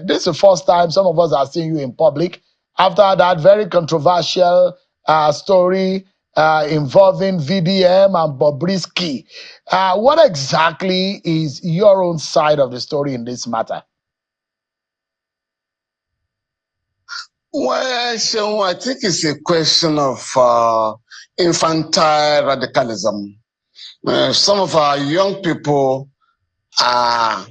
this is the first time some of us are seeing you in public after that very controversial story involving VDM and Bobrisky. What exactly is your own side of the story in this matter? Well, so I think it's a question of infantile radicalism. Some of our young people are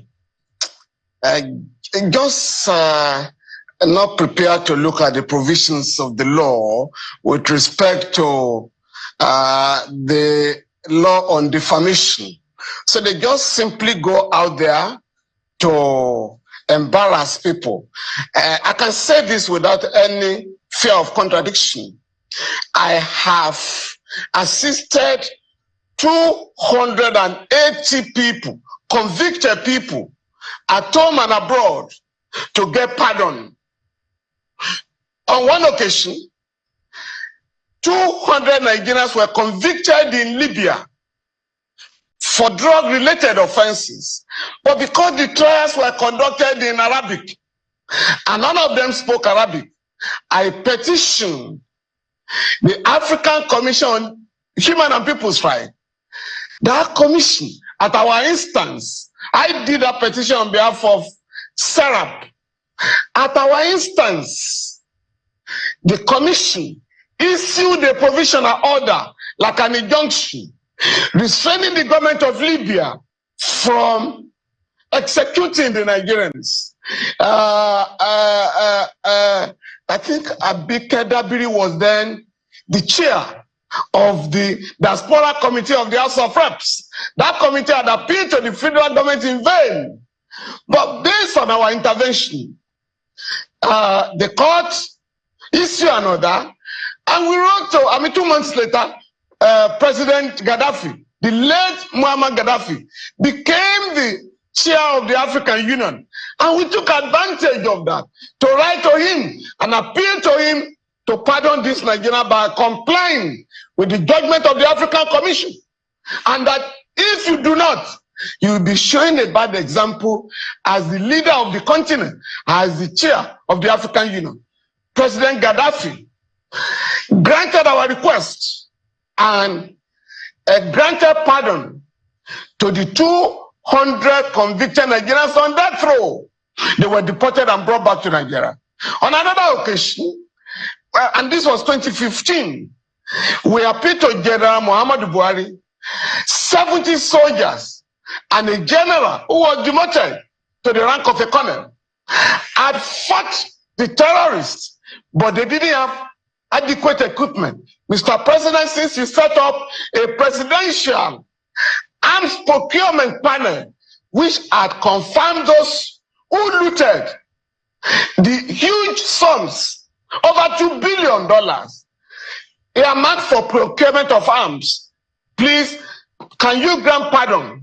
just not prepared to look at the provisions of the law with respect to the law on defamation. So they just simply go out there to embarrass people. I can say this without any fear of contradiction. I have assisted 280 people, convicted people, at home and abroad, to get pardon. On one occasion, 200 Nigerians were convicted in Libya for drug-related offenses. But because the trials were conducted in Arabic, and none of them spoke Arabic, I petitioned the African Commission on Human and People's Rights. That commission, at our instance, I did a petition on behalf of SERAP. At our instance, the commission issued a provisional order, like an injunction, restraining the government of Libya from executing the Nigerians. I think Abike Dabiri was then the chair of the Diaspora Committee of the House of Reps. That committee had appealed to the federal government in vain. But based on our intervention, the court issued an order, and we wrote to, 2 months later, President Gaddafi, the late Muammar Gaddafi, became the chair of the African Union. And we took advantage of that to write to him and appeal to him to pardon this Nigeria by complying with the judgment of the African Commission. And that if you do not, you will be showing a bad example as the leader of the continent, as the chair of the African Union. President Gaddafi granted our request and granted pardon to the 200 convicted Nigerians on death row. They were deported and brought back to Nigeria. On another occasion, and this was 2015, we appealed to General Muhammadu Buhari, 70 soldiers and a general who was demoted to the rank of a colonel had fought the terrorists, but they didn't have adequate equipment. Mr. President, since you set up a presidential arms procurement panel, which had confirmed those who looted the huge sums, over $2 billion, earmarked for procurement of arms, please, can you grant pardon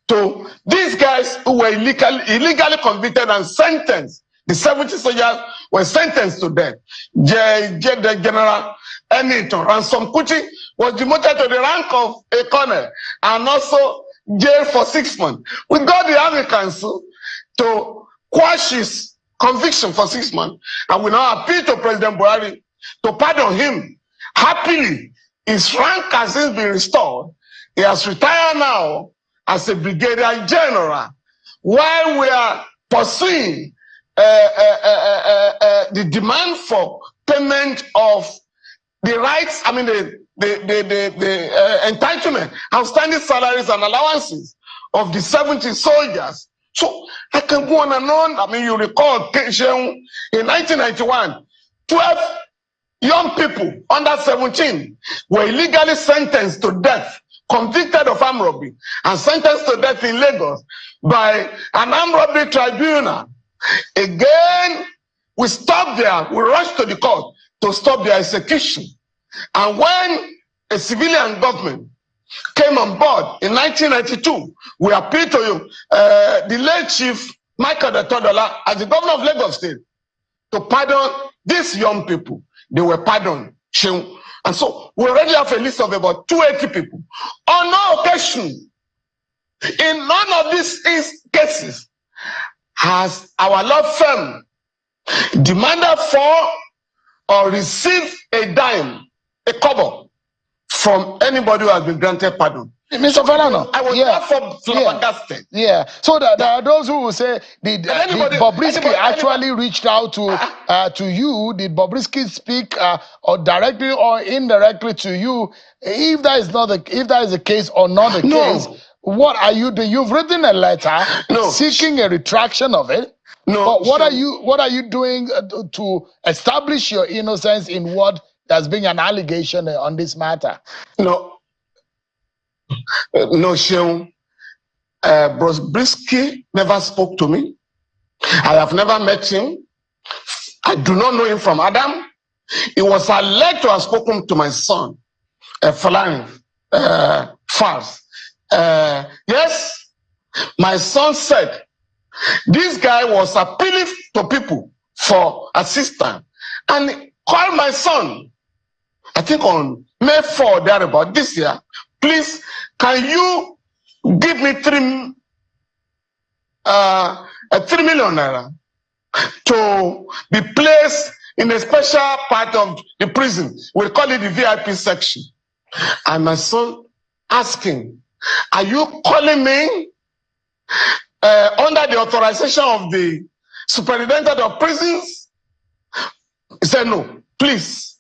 to these guys who were illegally convicted and sentenced? The 70 soldiers were sentenced to death. General Eniton Ransom Kuti was demoted to the rank of a colonel and also jailed for 6 months. We got the Army Council to quash his conviction for 6 months, and we now appeal to President Buhari to pardon him. Happily, his rank has since been restored. He has retired now as a brigadier general, while we are pursuing the demand for payment of the rights, the entitlement, outstanding salaries and allowances of the 70 soldiers. So I can go on and on. You recall in 1991, 12 young people under 17 were illegally sentenced to death, convicted of armed robbery, and sentenced to death in Lagos by an armed robbery tribunal. Again, we stopped there. We rushed to the court to stop their execution. And when a civilian government came on board in 1992, we appealed to the late Chief Michael Detodola as the governor of Lagos State to pardon these young people. They were pardoned. And so we already have a list of about 280 people. On no occasion, in none of these cases, has our law firm demanded for or received a dime, a kobo, from anybody who has been granted pardon? Mr. Falana, I was therefore flabbergasted. Yeah. So there are those who will say, did Bobrisky actually reached out to you? Did Bobrisky speak or directly or indirectly to you? If that is the case or not the case, what are you doing? You've written a letter seeking a retraction of it. But what are you doing to establish your innocence in what has been an allegation on this matter? No, Sheung. Bobrisky never spoke to me. I have never met him. I do not know him from Adam. It was alleged to have spoken to my son, Falana, Fars. Yes, my son said this guy was appealing to people for assistance and called my son, I think on May 4 thereabout this year. Please, can you give me 3 million naira to be placed in a special part of the prison? We call it the VIP section. And my son asking, are you calling me under the authorization of the superintendent of prisons? He said, no, please.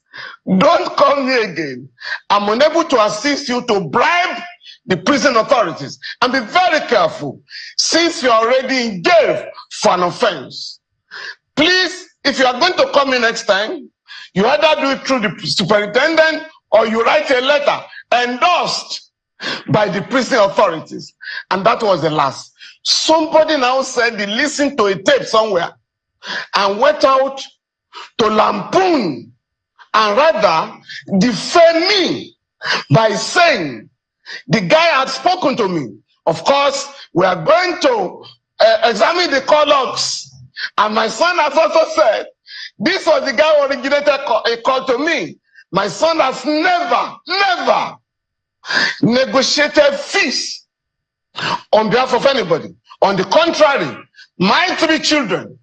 Don't call me again. I'm unable to assist you to bribe the prison authorities. And be very careful, since you're already in jail for an offense. Please, if you are going to come in next time, you either do it through the superintendent or you write a letter endorsed by the prison authorities. And that was the last. Somebody now said he listened to a tape somewhere and went out to lampoon and rather defame me by saying the guy had spoken to me. Of course, we are going to examine the call logs. And my son has also said, this was the guy who originated a call to me. My son has never negotiated fees on behalf of anybody. On the contrary, my 3 children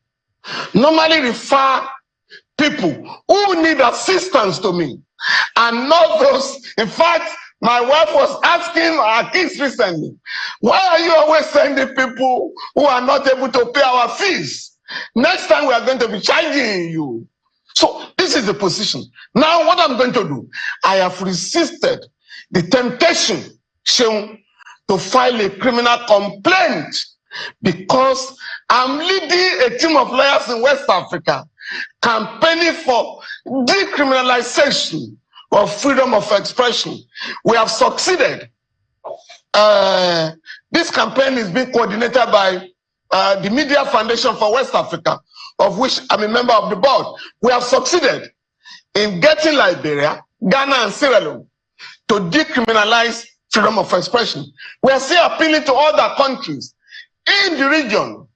normally refer people who need assistance to me, and not those. In fact, my wife was asking our kids recently, why are you always sending people who are not able to pay our fees? Next time we are going to be charging you. So this is the position. Now what I'm going to do, I have resisted the temptation shown to file a criminal complaint because I'm leading a team of lawyers in West Africa campaigning for decriminalization of freedom of expression. We have succeeded. This campaign is being coordinated by the Media Foundation for West Africa, of which I'm a member of the board. We have succeeded in getting Liberia, Ghana, and Sierra Leone to decriminalize freedom of expression. We are still appealing to other countries in the region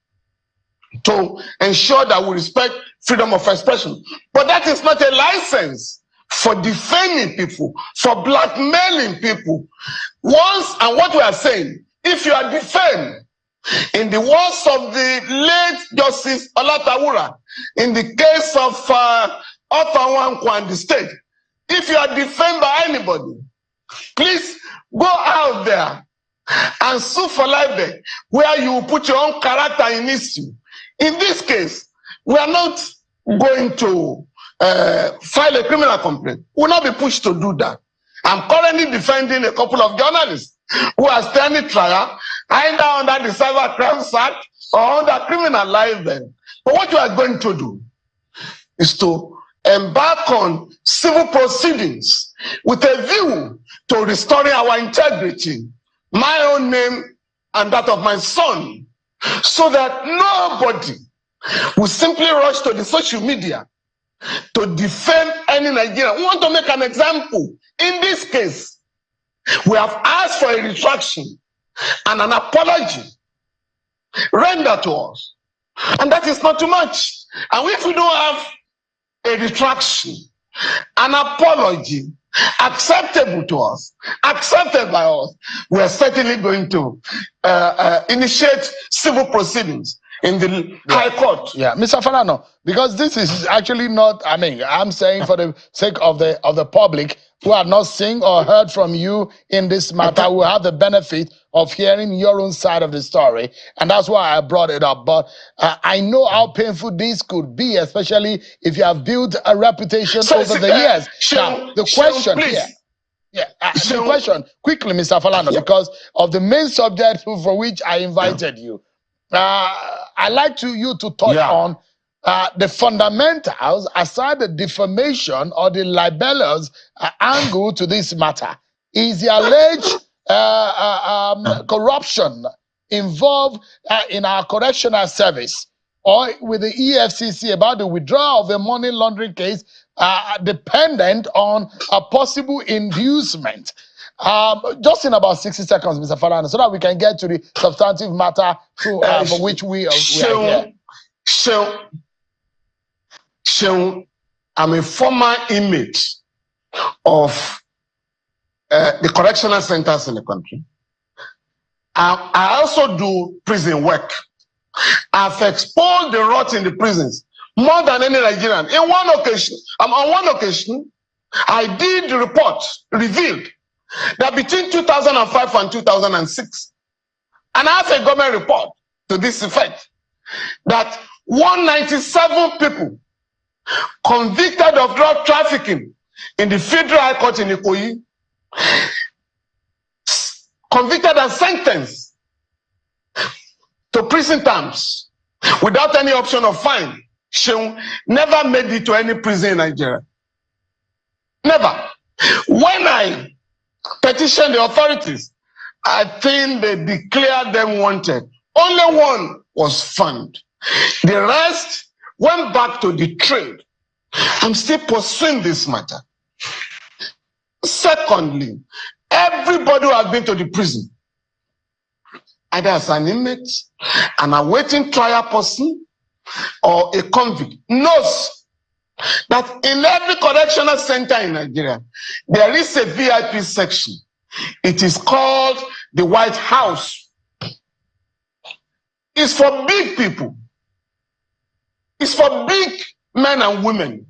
to ensure that we respect freedom of expression. But that is not a license for defaming people, for blackmailing people. And what we are saying, if you are defamed, in the words of the late Justice Olatawura, in the case of Otawankwa and the state, if you are defamed by anybody, please go out there and sue for libel, where you put your own character in issue. In this case, we are not going to file a criminal complaint. We will not be pushed to do that. I'm currently defending a couple of journalists who are standing trial, either under the Cyber Crimes Act or under criminal libel. But what we are going to do is to embark on civil proceedings with a view to restoring our integrity, my own name and that of my son, so that nobody will simply rush to the social media to defame any Nigerian. We want to make an example. In this case, we have asked for a retraction and an apology rendered to us. And that is not too much. And if we don't have a retraction, an apology acceptable to us, accepted by us, we are certainly going to initiate civil proceedings in the High Court. Yeah, Mr. Falana, because this is actually not, I mean, I'm saying for the sake of the public who have not seen or heard from you in this matter, who have the benefit of hearing your own side of the story. And that's why I brought it up. But I know how painful this could be, especially if you have built a reputation over the years. Now, the question here. Yeah, the question, quickly, Mr. Falana, because of the main subject for which I invited you. I'd like you to touch on the fundamentals aside the defamation or the libelous angle to this matter. Is the alleged corruption involved in our correctional service or with the EFCC about the withdrawal of a money laundering case dependent on a possible inducement? Just in about 60 seconds, Mr. Falana, so that we can get to the substantive matter for which we are here. I'm a former inmate of the correctional centers in the country. I also do prison work. I've exposed the rot in the prisons more than any Nigerian. On one occasion, I did the report revealed that between 2005 and 2006, and I have a government report to this effect, that 197 people convicted of drug trafficking in the Federal High Court in a.k.a. convicted and sentenced to prison terms without any option of fine, never made it to any prison in Nigeria. Never. When I petitioned the authorities, I think they declared them wanted. Only one was found. The rest went back to the trade. I'm still pursuing this matter. Secondly, everybody who has been to the prison, either as an inmate, an awaiting trial person, or a convict, knows that in every correctional center in Nigeria, there is a VIP section. It is called the White House. It's for big people. It's for big men and women.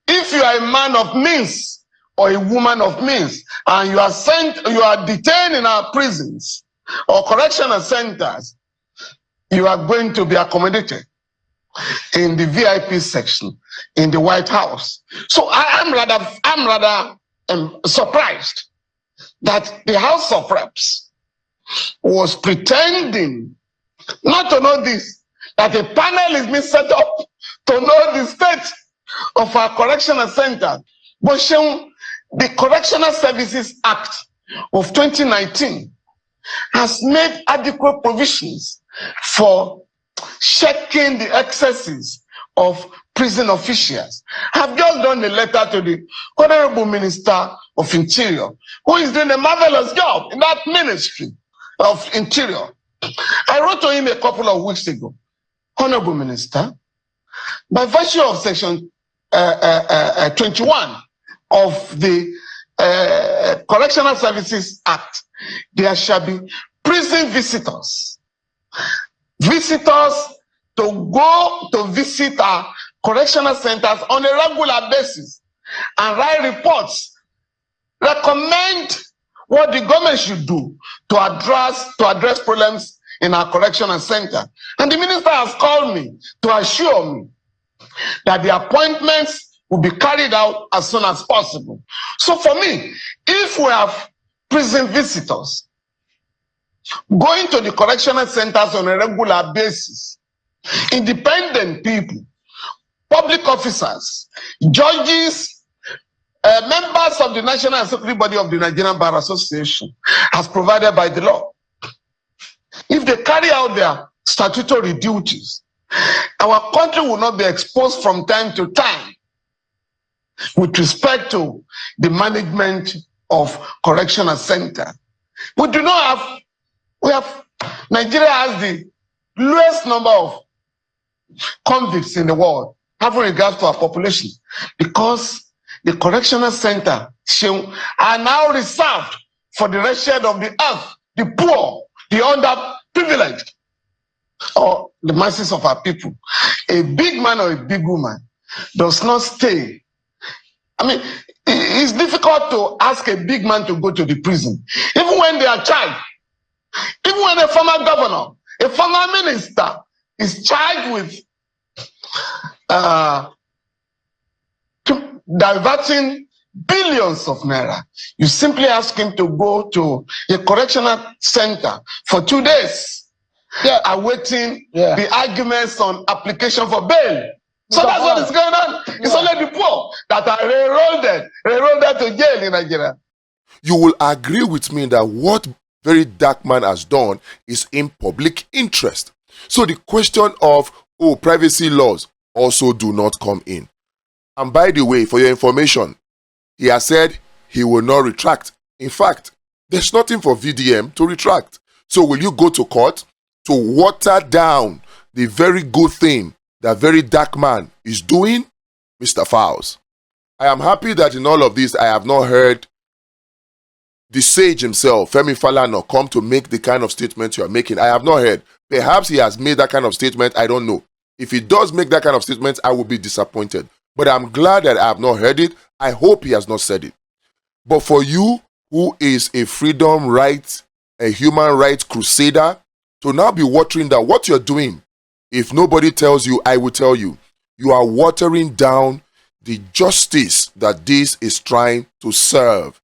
If you are a man of means or a woman of means, and you are detained in our prisons or correctional centers, you are going to be accommodated in the VIP section in the White House. So I'm rather surprised that the House of Reps was pretending not to know this, that a panel is being set up to know the state of our correctional center. But the Correctional Services Act of 2019 has made adequate provisions for checking the excesses of prison officials. I've just done a letter to the Honorable Minister of Interior, who is doing a marvelous job in that Ministry of Interior. I wrote to him a couple of weeks ago, Honorable Minister, by virtue of Section 21 of the Correctional Services Act, there shall be prison visitors. Visitors to go to visit our correctional centers on a regular basis and write reports, recommend what the government should do to address problems in our correctional center. And the minister has called me to assure me that the appointments will be carried out as soon as possible. So for me, if we have prison visitors going to the correctional centers on a regular basis, independent people, public officers, judges, members of the National Executive Body of the Nigerian Bar Association, as provided by the law, if they carry out their statutory duties, our country will not be exposed from time to time with respect to the management of correctional center. Nigeria has the lowest number of convicts in the world, having regards to our population, because the correctional center are now reserved for the wretched of the earth, the poor, the underprivileged. or the masses of our people. A big man or a big woman does not stay. I mean, it's difficult to ask a big man to go to the prison, even when they are charged. Even when a former governor, a former minister is charged with diverting billions of naira, you simply ask him to go to a correctional center for 2 days, awaiting the arguments on application for bail. So that's what is going on. It's only the poor that are railroaded to jail in Nigeria. You will agree with me that what Very Dark Man has done is in public interest. So the question of, privacy laws also do not come in. And by the way, for your information, he has said he will not retract. In fact, there's nothing for VDM to retract. So will you go to court to water down the very good thing that Very Dark Man is doing? Mr. Fowles, I am happy that in all of this, I have not heard the sage himself, Femi Falana, come to make the kind of statement you are making. I have not heard. Perhaps he has made that kind of statement. I don't know. If he does make that kind of statement, I will be disappointed. But I'm glad that I have not heard it. I hope he has not said it. But for you, who is a freedom right, a human rights crusader, to now be watering down what you're doing, if nobody tells you, I will tell you. You are watering down the justice that this is trying to serve.